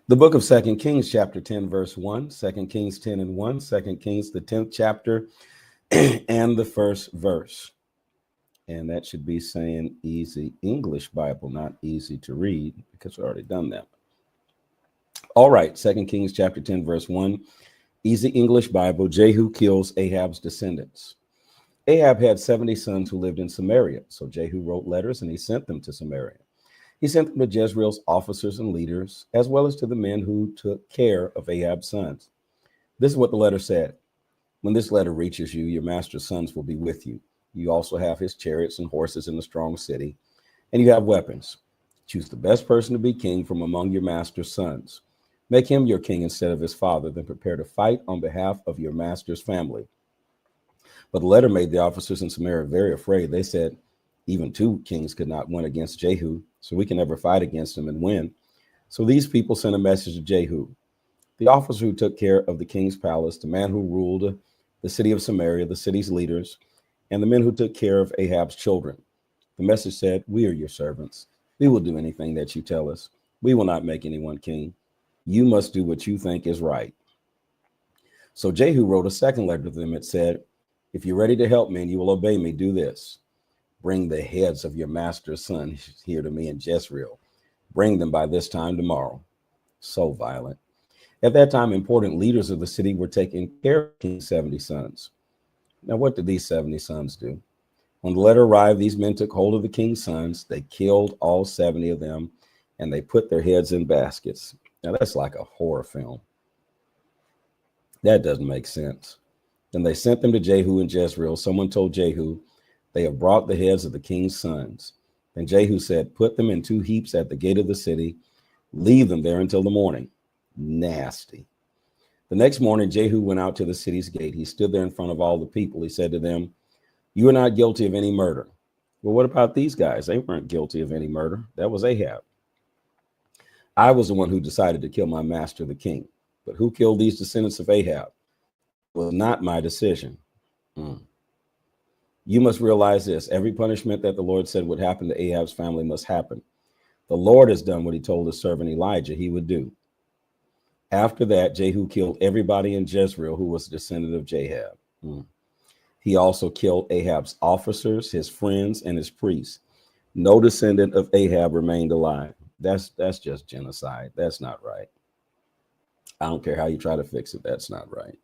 The book of 2 Kings, chapter 10, verse 1, 2 Kings 10 and 1, 2 Kings, the 10th chapter, and the first verse. And that should be saying easy English Bible, not easy to read, because we've already done that. All right, 2 Kings chapter 10, verse 1, easy English Bible, Jehu kills Ahab's descendants. Ahab had 70 sons who lived in Samaria, so Jehu wrote letters and he sent them to Samaria. He sent them to Jezreel's officers and leaders, as well as to the men who took care of Ahab's sons. This is what the letter said. When this letter reaches you, your master's sons will be with you. You also have his chariots and horses in the strong city, and you have weapons. Choose the best person to be king from among your master's sons. Make him your king instead of his father, then prepare to fight on behalf of your master's family. But the letter made the officers in Samaria very afraid. They said, even two kings could not win against Jehu, so we can never fight against him and win. So these people sent a message to Jehu, the officer who took care of the king's palace, the man who ruled the city of Samaria, the city's leaders, and the men who took care of Ahab's children. The message said, we are your servants. We will do anything that you tell us. We will not make anyone king. You must do what you think is right. So Jehu wrote a second letter to them. It said, if you're ready to help me and you will obey me, do this. Bring the heads of your master's sons here to me in Jezreel. Bring them by this time tomorrow. So violent. At that time, important leaders of the city were taking care of King's 70 sons. Now, what did these 70 sons do? When the letter arrived, these men took hold of the king's sons. They killed all 70 of them, and they put their heads in baskets. Now, that's like a horror film. That doesn't make sense. Then they sent them to Jehu in Jezreel. Someone told Jehu, they have brought the heads of the king's sons. And Jehu said, put them in 2 heaps at the gate of the city. Leave them there until the morning. Nasty. The next morning, Jehu went out to the city's gate. He stood there in front of all the people. He said to them, you are not guilty of any murder. Well, what about these guys? They weren't guilty of any murder. That was Ahab. I was the one who decided to kill my master, the king. But who killed these descendants of Ahab? It was not my decision. You must realize this. Every punishment that the Lord said would happen to Ahab's family must happen. The Lord has done what he told his servant Elijah he would do. After that, Jehu killed everybody in Jezreel who was a descendant of Ahab. He also killed Ahab's officers, his friends, and his priests. No descendant of Ahab remained alive. That's just genocide. That's not right. I don't care how you try to fix it. That's not right.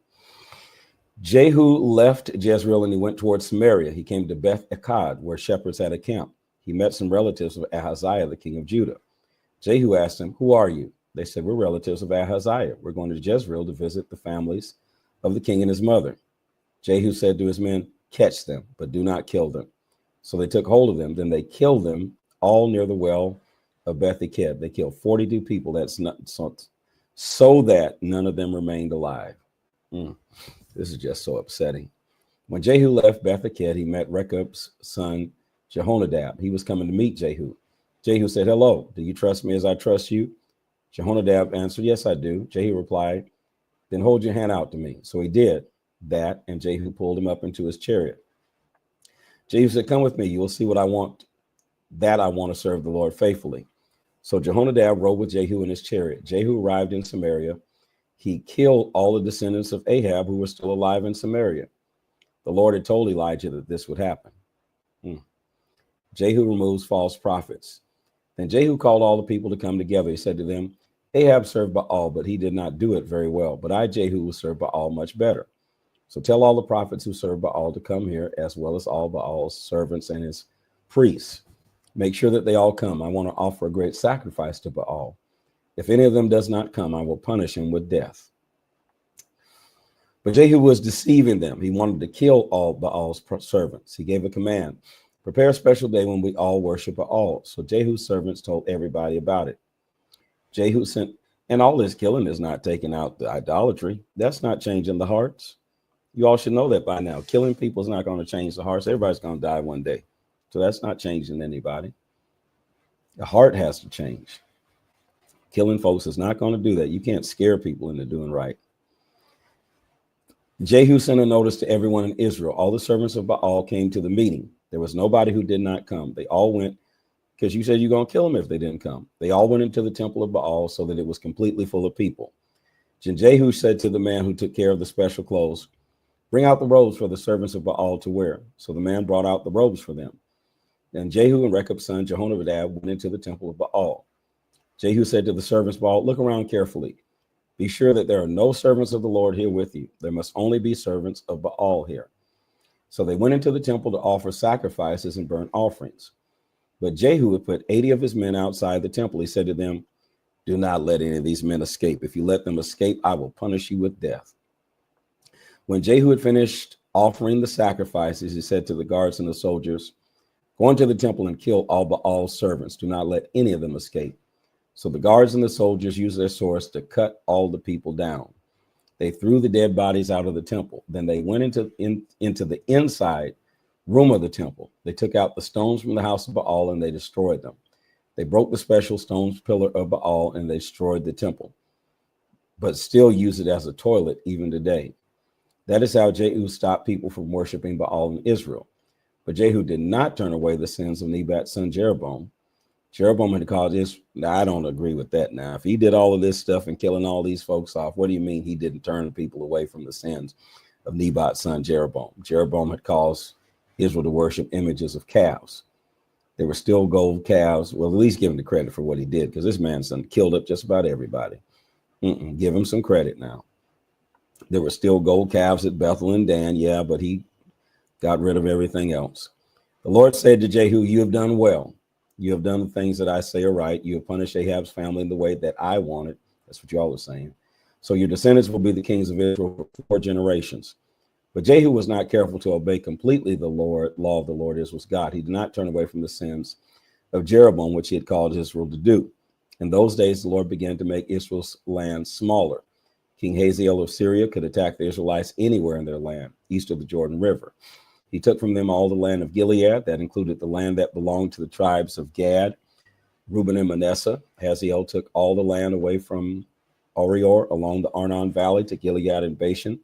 Jehu left Jezreel and he went towards Samaria. He came to Beth Eked, where shepherds had a camp. He met some relatives of Ahaziah, the king of Judah. Jehu asked him, who are you? They said, we're relatives of Ahaziah. We're going to Jezreel to visit the families of the king and his mother. Jehu said to his men, catch them, but do not kill them. So they took hold of them. Then they killed them all near the well of Beth Eked. They killed 42 people. That's not so that none of them remained alive. This is just so upsetting. When Jehu left Beth Eked, he met Rechob's son, Jehonadab. He was coming to meet Jehu. Jehu said, hello, do you trust me as I trust you? Jehonadab answered, yes, I do. Jehu replied, then hold your hand out to me. So he did that, and Jehu pulled him up into his chariot. Jehu said, come with me. You will see what I want, that I want to serve the Lord faithfully. So Jehonadab rode with Jehu in his chariot. Jehu arrived in Samaria. He killed all the descendants of Ahab who were still alive in Samaria. The Lord had told Elijah that this would happen. Jehu removes false prophets. Then Jehu called all the people to come together. He said to them, Ahab served Baal, but he did not do it very well. But I, Jehu, will serve Baal much better. So tell all the prophets who serve Baal to come here, as well as all Baal's servants and his priests. Make sure that they all come. I want to offer a great sacrifice to Baal. If any of them does not come, I will punish him with death. But Jehu was deceiving them. He wanted to kill all Baal's servants. He gave a command, prepare a special day when we all worship Baal. So Jehu's servants told everybody about it. Jehu sent, and all this killing is not taking out the idolatry. That's not changing the hearts. You all should know that by now. Killing people is not going to change the hearts. Everybody's going to die one day. So that's not changing anybody. The heart has to change. Killing folks is not going to do that. You can't scare people into doing right. Jehu sent a notice to everyone in Israel. All the servants of Baal came to the meeting. There was nobody who did not come. They all went because you said you're going to kill them if they didn't come. They all went into the temple of Baal so that it was completely full of people. Then Jehu said to the man who took care of the special clothes, bring out the robes for the servants of Baal to wear. So the man brought out the robes for them. Then Jehu and Rekab's son Jehonadab went into the temple of Baal. Jehu said to the servants of Baal, look around carefully. Be sure that there are no servants of the Lord here with you. There must only be servants of Baal here. So they went into the temple to offer sacrifices and burnt offerings. But Jehu had put 80 of his men outside the temple. He said to them, do not let any of these men escape. If you let them escape, I will punish you with death. When Jehu had finished offering the sacrifices, he said to the guards and the soldiers, go into the temple and kill all Baal's servants. Do not let any of them escape. So the guards and the soldiers used their swords to cut all the people down. They threw the dead bodies out of the temple. Then they went into the inside room of the temple. They took out the stones from the house of Baal and they destroyed them. They broke the special stones pillar of Baal and they destroyed the temple, but still use it as a toilet even today. That is how Jehu stopped people from worshiping Baal in Israel. But Jehu did not turn away the sins of Nebat's son Jeroboam. Jeroboam had caused this. Now, I don't agree with that. Now, if he did all of this stuff and killing all these folks off, what do you mean he didn't turn people away from the sins of Nebat's son Jeroboam? Jeroboam had caused Israel to worship images of calves. There were still gold calves. Well, at least give him the credit for what he did, because this man's son killed up just about everybody. Give him some credit now. There were still gold calves at Bethel and Dan, yeah, but he got rid of everything else. The Lord said to Jehu, you have done well. You have done the things that I say are right. You have punished Ahab's family in the way that I wanted. That's what y'all are saying. So your descendants will be the kings of Israel for 4 generations. But Jehu was not careful to obey completely the law of the Lord Israel's God. He did not turn away from the sins of Jeroboam, which he had called Israel to do. In those days, the Lord began to make Israel's land smaller. King Hazael of Syria could attack the Israelites anywhere in their land, east of the Jordan River. He took from them all the land of Gilead, that included the land that belonged to the tribes of Gad, Reuben, and Manasseh. Hazael took all the land away from Orior along the Arnon Valley to Gilead and Bashan.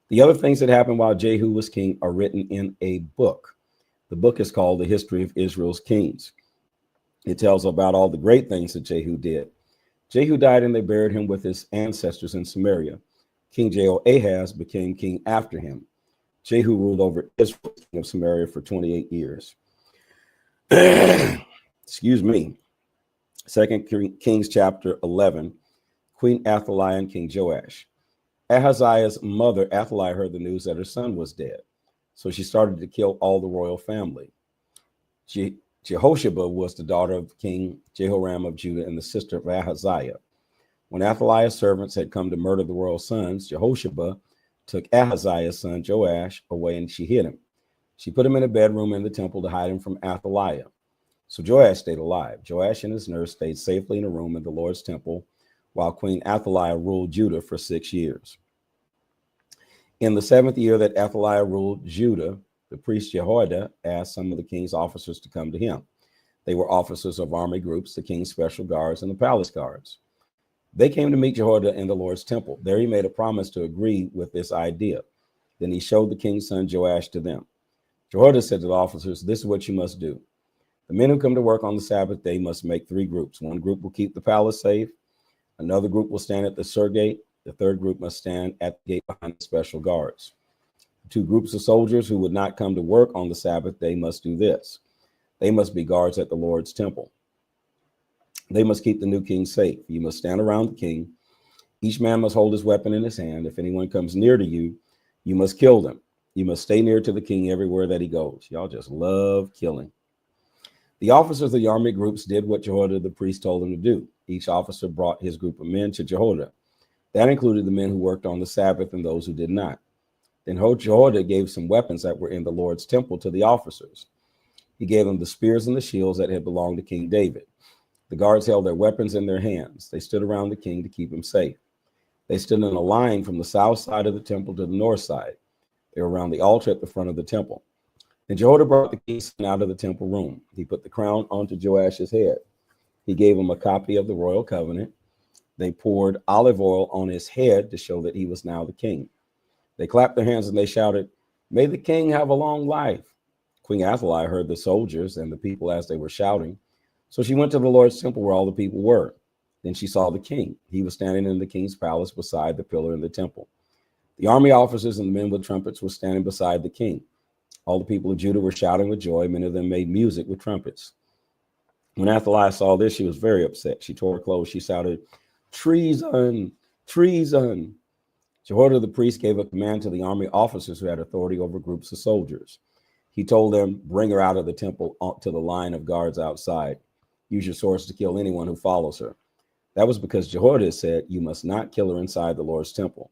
The other things that happened while Jehu was king are written in a book. The book is called The History of Israel's Kings. It tells about all the great things that Jehu did. Jehu died and they buried him with his ancestors in Samaria. King Jehoahaz became king after him. Jehu ruled over Israel, king of Samaria, for 28 years. Excuse me. 2 Kings chapter 11, Queen Athaliah and King Joash. Ahaziah's mother, Athaliah, heard the news that her son was dead. So she started to kill all the royal family. Jehosheba was the daughter of King Jehoram of Judah and the sister of Ahaziah. When Athaliah's servants had come to murder the royal sons, Jehosheba took Ahaziah's son Joash away and she hid him. She put him in a bedroom in the temple to hide him from Athaliah. So Joash stayed alive. Joash and his nurse stayed safely in a room in the Lord's temple while Queen Athaliah ruled Judah for 6 years. In the 7th year that Athaliah ruled Judah, the priest Jehoiada asked some of the king's officers to come to him. They were officers of army groups, the king's special guards, and the palace guards. They came to meet Jehoiada in the Lord's temple. There he made a promise to agree with this idea. Then he showed the king's son Joash to them. Jehoiada said to the officers, this is what you must do. The men who come to work on the Sabbath day must make 3 groups. One group will keep the palace safe. Another group will stand at the sur gate. The third group must stand at the gate behind the special guards. 2 groups of soldiers who would not come to work on the Sabbath day must do this. They must be guards at the Lord's temple. They must keep the new king safe. You must stand around the king. Each man must hold his weapon in his hand. If anyone comes near to you, you must kill them. You must stay near to the king everywhere that he goes. Y'all just love killing. The officers of the army groups did what Jehoiada the priest told them to do. Each officer brought his group of men to Jehoiada. That included the men who worked on the Sabbath and those who did not. Then Jehoiada gave some weapons that were in the Lord's temple to the officers. He gave them the spears and the shields that had belonged to King David. The guards held their weapons in their hands. They stood around the king to keep him safe. They stood in a line from the south side of the temple to the north side. They were around the altar at the front of the temple. And Jehoiada brought the king's son out of the temple room. He put the crown onto Joash's head. He gave him a copy of the royal covenant. They poured olive oil on his head to show that he was now the king. They clapped their hands and they shouted, "May the king have a long life." Queen Athaliah heard the soldiers and the people as they were shouting. So she went to the Lord's temple where all the people were. Then she saw the king. He was standing in the king's palace beside the pillar in the temple. The army officers and the men with trumpets were standing beside the king. All the people of Judah were shouting with joy. Many of them made music with trumpets. When Athaliah saw this, she was very upset. She tore her clothes. She shouted, "Treason! Treason!" Jehoiada the priest gave a command to the army officers who had authority over groups of soldiers. He told them, "Bring her out of the temple to the line of guards outside. Use your swords to kill anyone who follows her." That was because Jehoiada said, "You must not kill her inside the Lord's temple."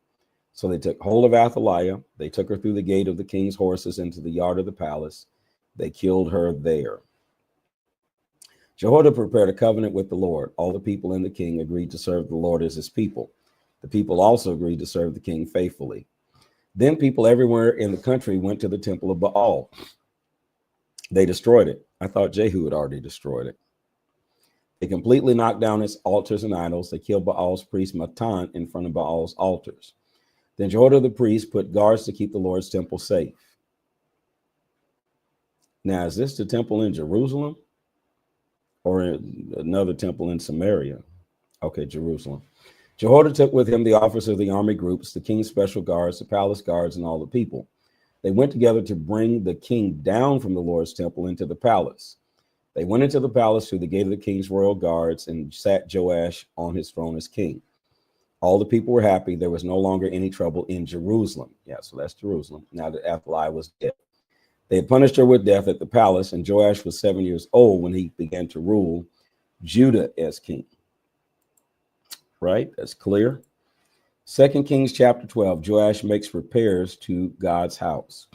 So they took hold of Athaliah. They took her through the gate of the king's horses into the yard of the palace. They killed her there. Jehoiada prepared a covenant with the Lord. All the people and the king agreed to serve the Lord as his people. The people also agreed to serve the king faithfully. Then people everywhere in the country went to the temple of Baal. They destroyed it. I thought Jehu had already destroyed it. They completely knocked down its altars and idols. They killed Baal's priest Matan in front of Baal's altars. Then Jehoiada the priest put guards to keep the Lord's temple safe. Now, is this the temple in Jerusalem or another temple in Samaria? Okay, Jerusalem. Jehoiada took with him the officers of the army groups, the king's special guards, the palace guards, and all the people. They went together to bring the king down from the Lord's temple into the palace. They went into the palace through the gate of the king's royal guards and sat Joash on his throne as king. All the people were happy. There was no longer any trouble in Jerusalem. Yeah, so that's Jerusalem. Now that Athaliah was dead. They had punished her with death at the palace, and Joash was 7 years old when he began to rule Judah as king. Right? That's clear. 2 Kings chapter 12, Joash makes repairs to God's house.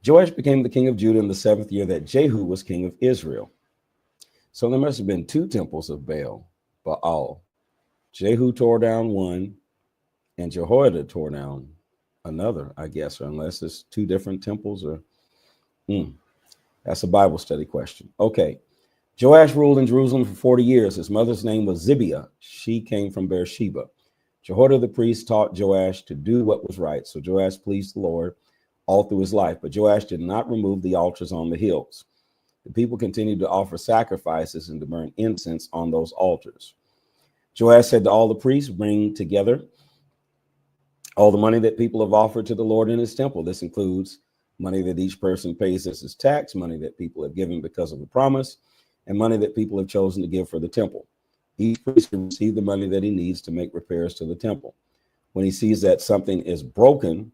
Joash became the king of Judah in the 7th year that Jehu was king of Israel. So there must have been two temples of Baal. Jehu tore down one, and Jehoiada tore down another, I guess, or unless it's two different temples, or that's a Bible study question. Okay. Joash ruled in Jerusalem for 40 years. His mother's name was Zibiah. She came from Beersheba. Jehoiada the priest taught Joash to do what was right. So Joash pleased the Lord all through his life. But Joash did not remove the altars on the hills. The people continued to offer sacrifices and to burn incense on those altars. Joash said to all the priests, "Bring together all the money that people have offered to the Lord in his temple. This includes money that each person pays as his tax, money that people have given because of a promise, and money that people have chosen to give for the temple. Each priest can receive the money that he needs to make repairs to the temple. When he sees that something is broken,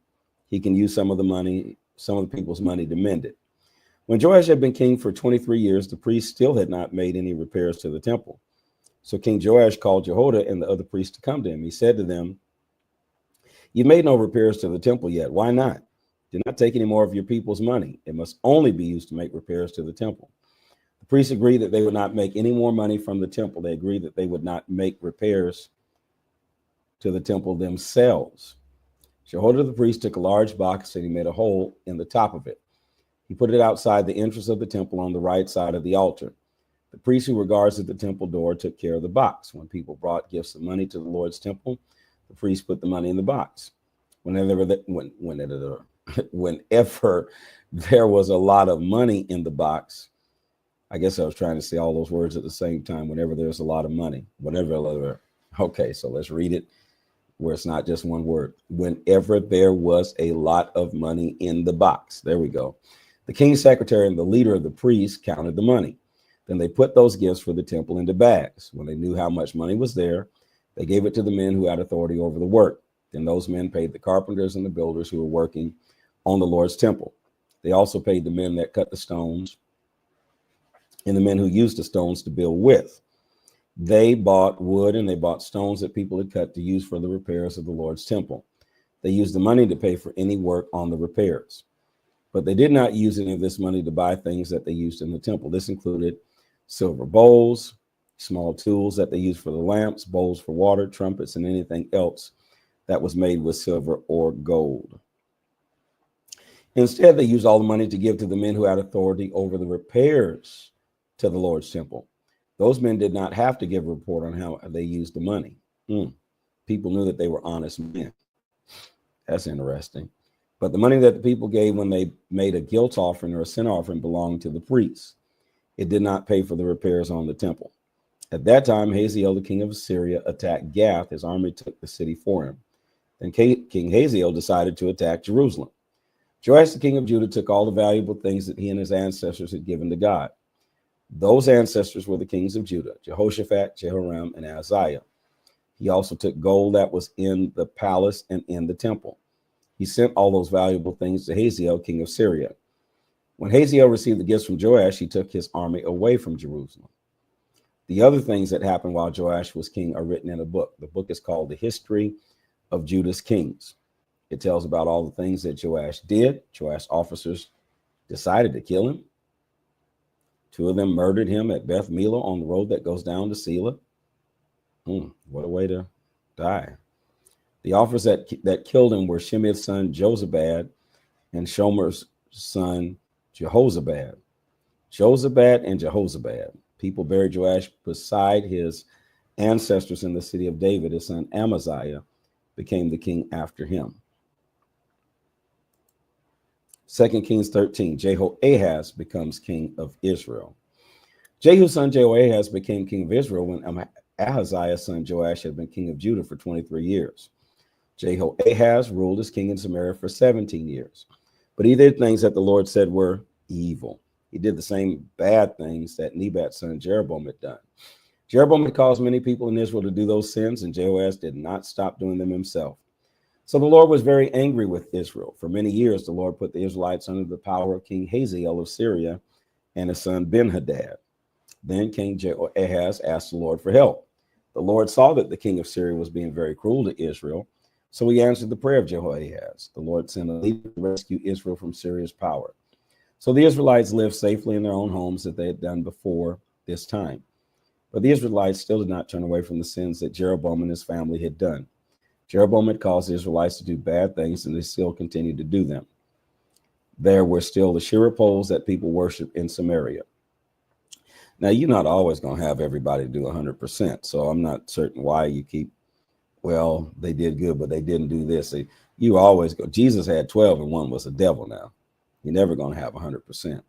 he can use some of the people's money to mend it." When Joash had been king for 23 years, the priests still had not made any repairs to the temple. So King Joash called Jehoiada and the other priests to come to him. He said to them, "You've made no repairs to the temple yet. Why not? Do not take any more of your people's money. It must only be used to make repairs to the temple." The priests agreed that they would not make any more money from the temple. They agreed that they would not make repairs to the temple themselves. Jehoiada the priest took a large box and he made a hole in the top of it. He put it outside the entrance of the temple on the right side of the altar. The priest who were guards at the temple door took care of the box. When people brought gifts of money to the Lord's temple, the priest put the money in the box. Whenever there was a lot of money in the box, I guess I was trying to say all those words at the same time. Whenever there's a lot of money, okay, so let's read it where it's not just one word. Whenever there was a lot of money in the box. There we go. The king's secretary and the leader of the priests counted the money. Then they put those gifts for the temple into bags. When they knew how much money was there, they gave it to the men who had authority over the work. Then those men paid the carpenters and the builders who were working on the Lord's temple. They also paid the men that cut the stones and the men who used the stones to build with. They bought wood and they bought stones that people had cut to use for the repairs of the Lord's temple. They used the money to pay for any work on the repairs. But they did not use any of this money to buy things that they used in the temple. This included silver bowls, small tools that they used for the lamps, bowls for water, trumpets, and anything else that was made with silver or gold. Instead, they used all the money to give to the men who had authority over the repairs to the Lord's temple. Those men did not have to give a report on how they used the money. People knew that they were honest men. That's interesting. But the money that the people gave when they made a guilt offering or a sin offering belonged to the priests. it did not pay for the repairs on the temple. At that time, Hazael, the king of Assyria, attacked Gath. His army took the city for him. Then King Hazael decided to attack Jerusalem. Joash, the king of Judah, took all the valuable things that he and his ancestors had given to God. Those ancestors were the kings of Judah, Jehoshaphat, Jehoram, and Ahaziah. He also took gold that was in the palace and in the temple. He sent all those valuable things to Hazael, king of Syria. When Hazael received the gifts from Joash, he took his army away from Jerusalem. The other things that happened while Joash was king are written in a book. The book is called The History of Judah's Kings. It tells about all the things that Joash did. Joash's officers decided to kill him. 2 of them murdered him at Beth Millo on the road that goes down to Selah. What a way to die. The officers that killed him were Shimei's son Jozabad and Shomer's son Jehozabad. Jozabad and Jehozabad. People buried Joash beside his ancestors in the city of David. His son Amaziah became the king after him. 2 Kings 13, Jehoahaz becomes king of Israel. Jehu's son Jehoahaz became king of Israel when Ahaziah's son Joash had been king of Judah for 23 years. Jehoahaz ruled as king in Samaria for 17 years. But he did things that the Lord said were evil. He did the same bad things that Nebat's son Jeroboam had done. Jeroboam had caused many people in Israel to do those sins, and Jehoahaz did not stop doing them himself. So the Lord was very angry with Israel. For many years, the Lord put the Israelites under the power of King Hazael of Syria and his son Ben-Hadad. Then King Jehoahaz asked the Lord for help. The Lord saw that the king of Syria was being very cruel to Israel, so he answered the prayer of Jehoahaz. The Lord sent a leader to rescue Israel from Syria's power. So the Israelites lived safely in their own homes that they had done before this time. But the Israelites still did not turn away from the sins that Jeroboam and his family had done. Jeroboam had caused the Israelites to do bad things, and they still continued to do them. There were still the Asherah poles that people worship in Samaria. Now, you're not always going to have everybody do 100%, so I'm not certain why you keep, well, they did good, but they didn't do this. You always go, Jesus had 12 and one was a devil now. You're never going to have 100%.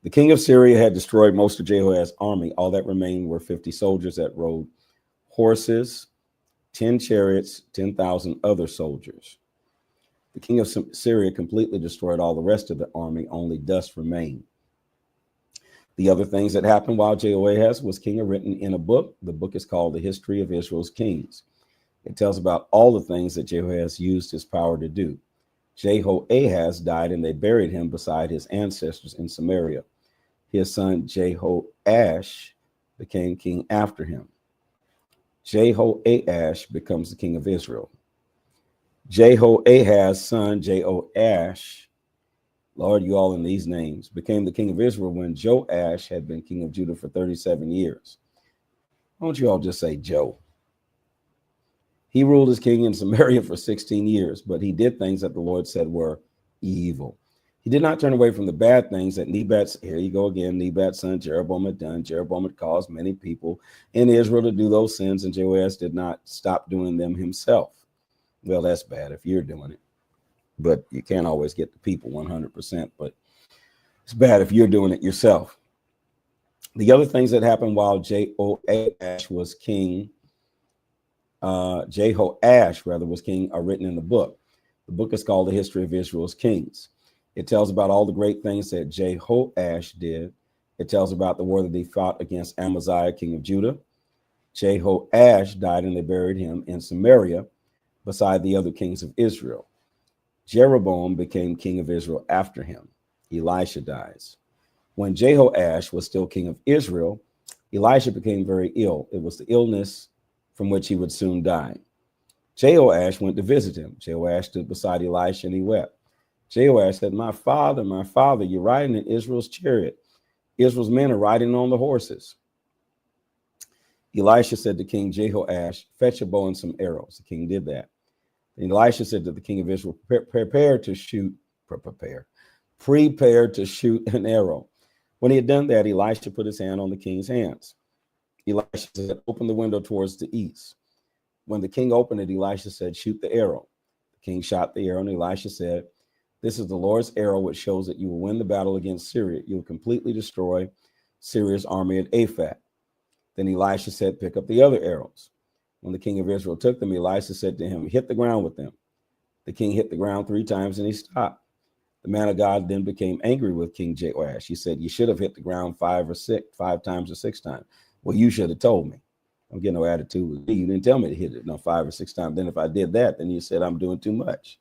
The king of Syria had destroyed most of Jehoahaz's army. All that remained were 50 soldiers that rode horses, 10 chariots, 10,000 other soldiers. The king of Syria completely destroyed all the rest of the army. Only dust remained. The other things that happened while Jehoahaz was king are written in a book. The book is called The History of Israel's Kings. It tells about all the things that Jehoahaz used his power to do. Jehoahaz died, and they buried him beside his ancestors in Samaria. His son Jehoash became king after him. Jehoash becomes the king of Israel. Jehoahaz's son Jehoash, Lord, you all in these names, became the king of Israel when Joash had been king of Judah for 37 years. Why don't you all just say Joe? He ruled as king in Samaria for 16 years, but he did things that the Lord said were evil. He did not turn away from the bad things that here you go again, Nebat's son Jeroboam had done. Jeroboam had caused many people in Israel to do those sins, and Joash did not stop doing them himself. Well, that's bad if you're doing it, but you can't always get the people 100%, but it's bad if you're doing it yourself. The other things that happened while Jehoash was king, was king, are written in the book. The book is called The History of Israel's Kings. It tells about all the great things that Jehoash did. It tells about the war that he fought against Amaziah, king of Judah. Jehoash died, and they buried him in Samaria beside the other kings of Israel. Jeroboam became king of Israel after him. Elisha dies. When Jehoash was still king of Israel, Elisha became very ill. It was the illness from which he would soon die. Jehoash went to visit him. Jehoash stood beside Elisha, and he wept. Jehoash said, my father, you're riding in Israel's chariot. Israel's men are riding on the horses. Elisha said to King Jehoash, fetch a bow and some arrows. The king did that. And Elisha said to the king of Israel, prepare to shoot an arrow. When he had done that, Elisha put his hand on the king's hands. Elisha said, open the window towards the east. When the king opened it, Elisha said, shoot the arrow. The king shot the arrow, and Elisha said, this is the Lord's arrow, which shows that you will win the battle against Syria. You will completely destroy Syria's army at Aphat. Then Elisha said, pick up the other arrows. When the king of Israel took them, Elisha said to him, hit the ground with them. The king hit the ground 3 times and he stopped. The man of God then became angry with King Joash. He said, you should have hit the ground 5 times or 6 times. Well, you should have told me. I'm getting no attitude with me. You didn't tell me to hit it 5 or 6 times. Then if I did that, then you said I'm doing too much.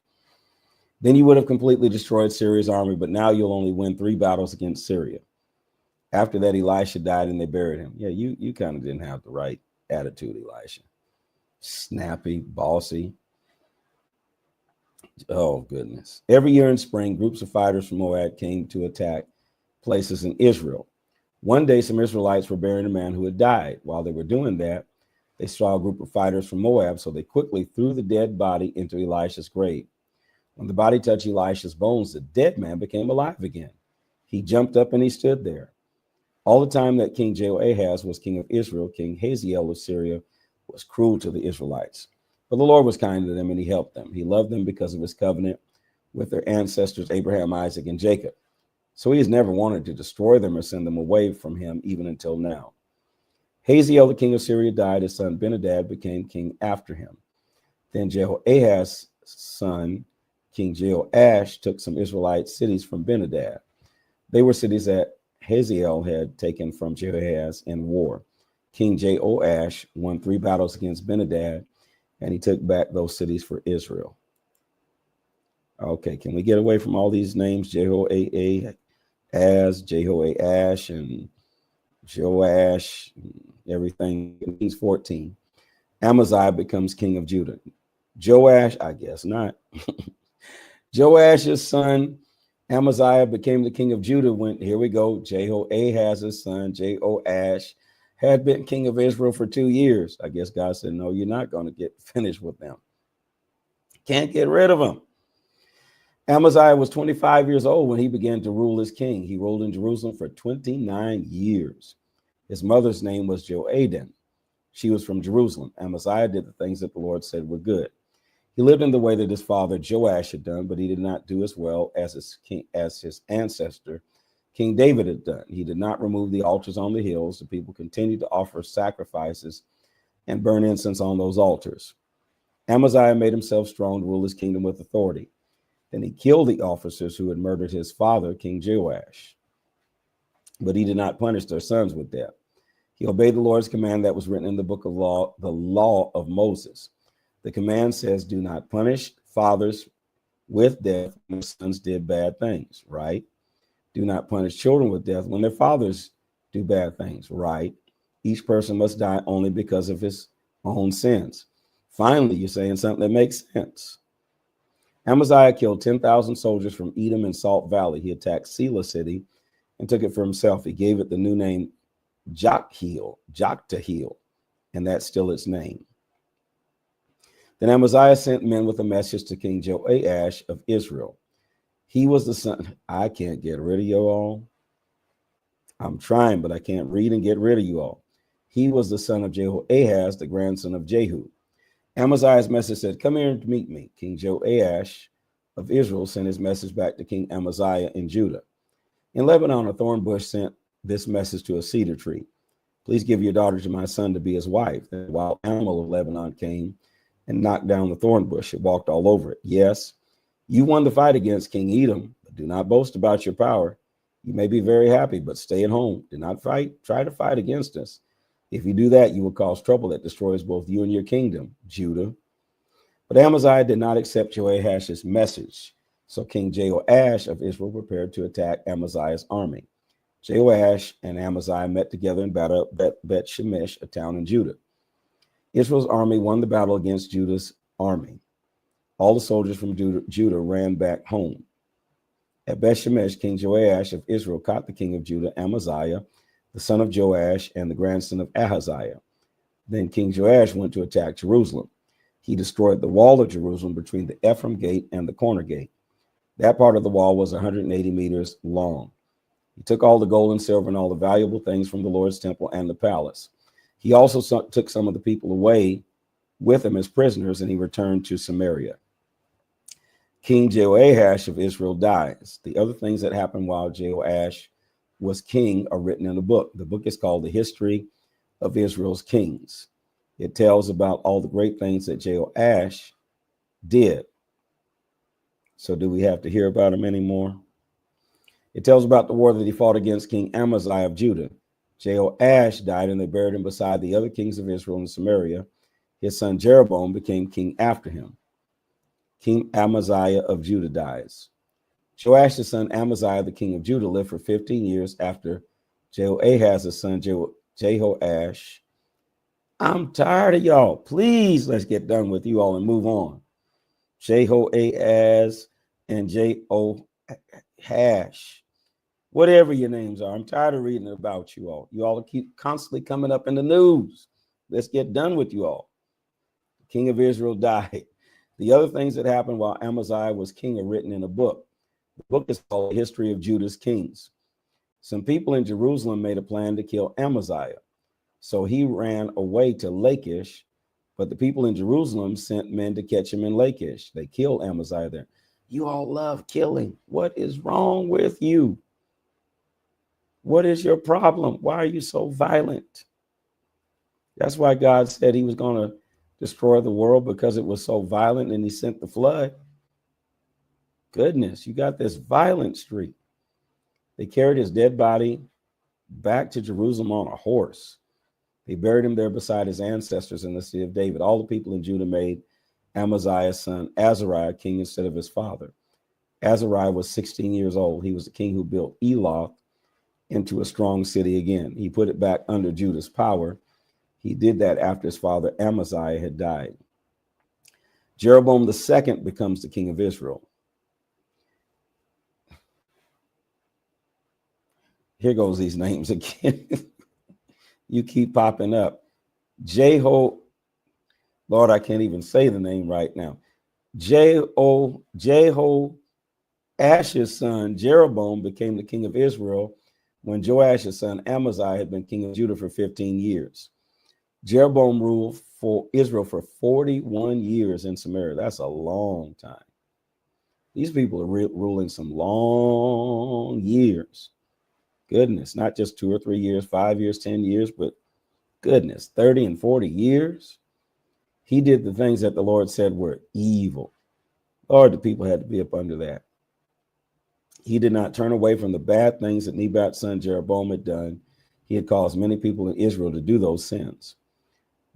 Then you would have completely destroyed Syria's army, but now you'll only win 3 battles against Syria. After that, Elisha died and they buried him. Yeah, you kind of didn't have the right attitude, Elisha. Snappy, bossy. Oh, goodness. Every year in spring, groups of fighters from Moab came to attack places in Israel. One day, some Israelites were burying a man who had died. While they were doing that, they saw a group of fighters from Moab, so they quickly threw the dead body into Elisha's grave. When the body touched Elisha's bones, the dead man became alive again. He jumped up and he stood there. All the time that King Jehoahaz was king of Israel, King Hazael of Syria was cruel to the Israelites. But the Lord was kind to them and he helped them. He loved them because of his covenant with their ancestors, Abraham, Isaac, and Jacob. So he has never wanted to destroy them or send them away from him, even until now. Hazael, the king of Syria, died. His son Ben-Hadad became king after him. Then Jehoahaz's son, King Joash, took some Israelite cities from Ben-Hadad. They were cities that Hazael had taken from Jehoahaz in war. King Joash won 3 battles against Ben-Hadad, and he took back those cities for Israel. Okay, can we get away from all these names? Jehoahaz, Jehoash, and Joash, everything. He's 14. Amaziah becomes king of Judah. Joash, I guess not. Joash's son, Amaziah, became the king of Judah when, here we go, Jehoahaz's son, Joash, had been king of Israel for 2 years. I guess God said, no, you're not going to get finished with them. Can't get rid of them. Amaziah was 25 years old when he began to rule as king. He ruled in Jerusalem for 29 years. His mother's name was Joadin. She was from Jerusalem. Amaziah did the things that the Lord said were good. He lived in the way that his father Joash had done, but he did not do as well as his ancestor, King David, had done. He did not remove the altars on the hills. The people continued to offer sacrifices and burn incense on those altars. Amaziah made himself strong to rule his kingdom with authority. Then he killed the officers who had murdered his father, King Joash. But he did not punish their sons with death. He obeyed the Lord's command that was written in the book of law, the law of Moses. The command says, do not punish fathers with death when their sons did bad things, right? Do not punish children with death when their fathers do bad things, right? Each person must die only because of his own sins. Finally, you're saying something that makes sense. Amaziah killed 10,000 soldiers from Edom and Salt Valley. He attacked Selah city and took it for himself. He gave it the new name Joktheel, and that's still its name. Then Amaziah sent men with a message to King Joash of Israel. He was the son. I can't get rid of you all. I'm trying, but I can't read and get rid of you all. He was the son of Jehoahaz, the grandson of Jehu. Amaziah's message said, come here and meet me. King Joash of Israel sent his message back to King Amaziah in Judah. In Lebanon, a thorn bush sent this message to a cedar tree. Please give your daughter to my son to be his wife. The wild animal of Lebanon came and knocked down the thorn bush. It walked all over it. Yes, you won the fight against King Edom, but do not boast about your power. You may be very happy, but stay at home. Do not fight. Try to fight against us. If you do that, you will cause trouble that destroys both you and your kingdom, Judah. But Amaziah did not accept Joash's message. So King Joash of Israel prepared to attack Amaziah's army. Joash and Amaziah met together in battle at Bet-Shemesh, a town in Judah. Israel's army won the battle against Judah's army. All the soldiers from Judah ran back home. At Bet-Shemesh, King Joash of Israel caught the king of Judah, Amaziah, the son of Joash and the grandson of Ahaziah. Then King Joash went to attack Jerusalem. He destroyed the wall of Jerusalem between the Ephraim gate and the corner gate. That part of the wall was 180 meters long. He took all the gold and silver and all the valuable things from the Lord's temple and the palace. He also took some of the people away with him as prisoners, and he returned to Samaria. King Joash of Israel dies. The other things that happened while Joash was king are written in a book. The book is called The History of Israel's Kings. It tells about all the great things that Jehoash did. So do we have to hear about him anymore? It tells about the war that he fought against King Amaziah of Judah. Jehoash died, and they buried him beside the other kings of Israel in Samaria. His son Jeroboam became king after him. King Amaziah of Judah dies. Joash's son Amaziah, the king of Judah, lived for 15 years after Jehoahaz's son Jehoash. I'm tired of y'all. Please, let's get done with you all and move on. Jehoahaz and Jehoash. Whatever your names are. I'm tired of reading about you all. You all keep constantly coming up in the news. Let's get done with you all. The king of Israel died. The other things that happened while Amaziah was king are written in a book. The book is called The History of Judah's Kings. Some people in Jerusalem made a plan to kill Amaziah. So he ran away to Lachish, but the people in Jerusalem sent men to catch him in Lachish. They killed Amaziah there. You all love killing. What is wrong with you? What is your problem? Why are you so violent? That's why God said he was going to destroy the world, because it was so violent, and he sent the flood. Goodness, you got this violent streak. They carried his dead body back to Jerusalem on a horse. They buried him there beside his ancestors in the city of David. All the people in Judah made Amaziah's son Azariah king instead of his father. Azariah was 16 years old. He was the king who built Eloth into a strong city again. He put it back under Judah's power. He did that after his father Amaziah had died. Jeroboam II becomes the king of Israel. Here goes these names again. You keep popping up. Lord, I can't even say the name right now. Jehoash's son Jeroboam became the king of Israel when Joash's son Amaziah had been king of Judah for 15 years. Jeroboam ruled for Israel for 41 years in Samaria. That's a long time. These people are ruling some long years. Goodness, not just 2 or 3 years, 5 years, 10 years, but goodness, 30 and 40 years. He did the things that the Lord said were evil. Lord, the people had to be up under that. He did not turn away from the bad things that Nebat's son Jeroboam had done. He had caused many people in Israel to do those sins.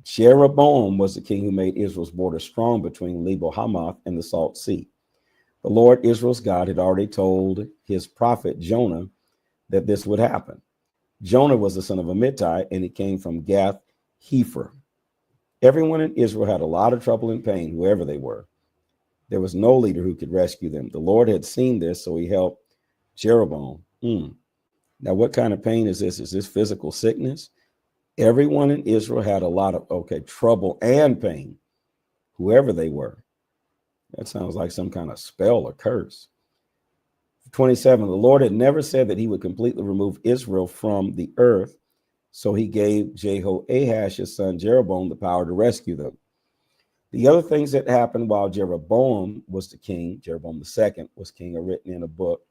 Jeroboam was the king who made Israel's border strong between Lebo Hamath and the Salt Sea. The Lord Israel's God had already told his prophet Jonah that this would happen. Jonah was the son of Amittai, and he came from Gath Hepher. Everyone in Israel had a lot of trouble and pain, whoever they were. There was no leader who could rescue them. The Lord had seen this, so he helped Jeroboam. Now, what kind of pain is this? Is this physical sickness? Everyone in Israel had a lot of, trouble and pain, whoever they were. That sounds like some kind of spell or curse. 27, the Lord had never said that he would completely remove Israel from the earth, so he gave Jehoahaz's son Jeroboam the power to rescue them. The other things that happened while Jeroboam was the king, Jeroboam II was king, are written in a book.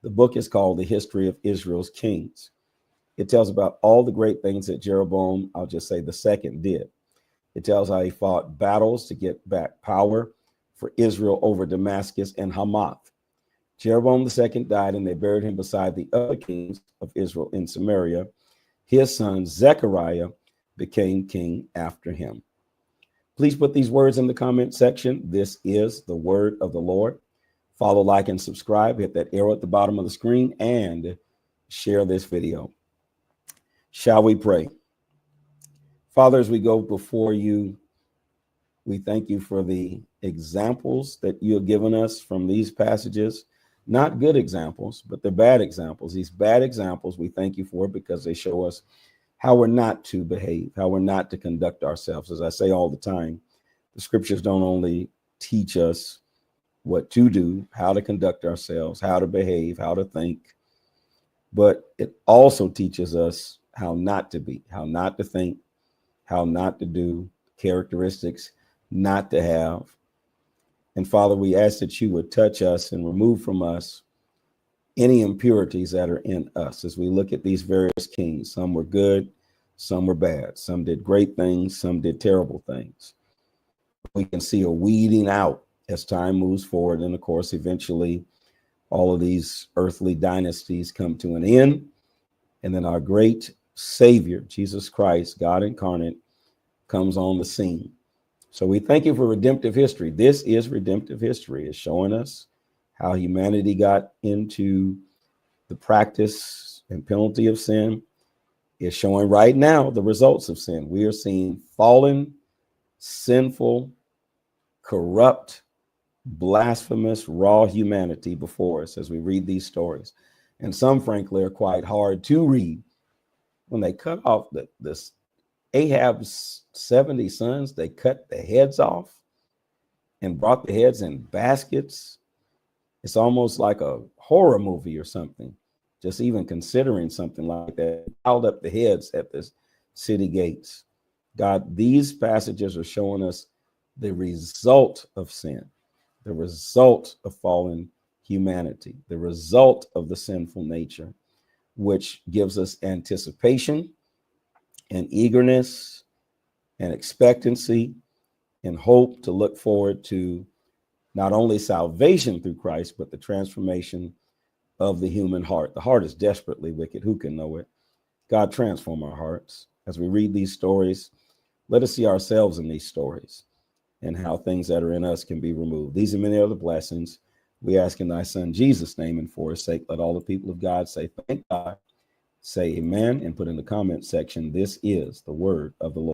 The book is called The History of Israel's Kings. It tells about all the great things that Jeroboam, I'll just say the second, did. It tells how he fought battles to get back power for Israel over Damascus and Hamath. Jeroboam II died, and they buried him beside the other kings of Israel in Samaria. His son Zechariah became king after him. Please put these words in the comment section. This is the word of the Lord. Follow, like, and subscribe. Hit that arrow at the bottom of the screen and share this video. Shall we pray? Father, as we go before you, we thank you for the examples that you have given us from these passages. Not good examples, but they're bad examples. These bad examples we thank you for, because they show us how we're not to behave, how we're not to conduct ourselves. As I say all the time, the scriptures don't only teach us what to do, how to conduct ourselves, how to behave, how to think, but it also teaches us how not to be, how not to think, how not to do, characteristics not to have. And Father, we ask that you would touch us and remove from us any impurities that are in us as we look at these various kings. Some were good, some were bad. Some did great things, some did terrible things. We can see a weeding out as time moves forward. And of course, eventually, all of these earthly dynasties come to an end. And then our great Savior, Jesus Christ, God incarnate, comes on the scene. So we thank you for redemptive history. This is redemptive history. It's showing us how humanity got into the practice and penalty of sin. It's showing right now the results of sin. We are seeing fallen, sinful, corrupt, blasphemous, raw humanity before us as we read these stories. And some, frankly, are quite hard to read. When they cut off this Ahab's 70 sons, they cut the heads off and brought the heads in baskets. It's almost like a horror movie or something. Just even considering something like that, piled up the heads at the city gates. God, these passages are showing us the result of sin, the result of fallen humanity, the result of the sinful nature, which gives us anticipation and eagerness and expectancy and hope to look forward to not only salvation through Christ, but the transformation of the human heart. The heart is desperately wicked. Who can know it? God, transform our hearts. As we read these stories, let us see ourselves in these stories and how things that are in us can be removed. These and many other blessings we ask in thy son Jesus' name, and for his sake, let all the people of God say thank God, say amen, and put in the comment section, this is the word of the Lord.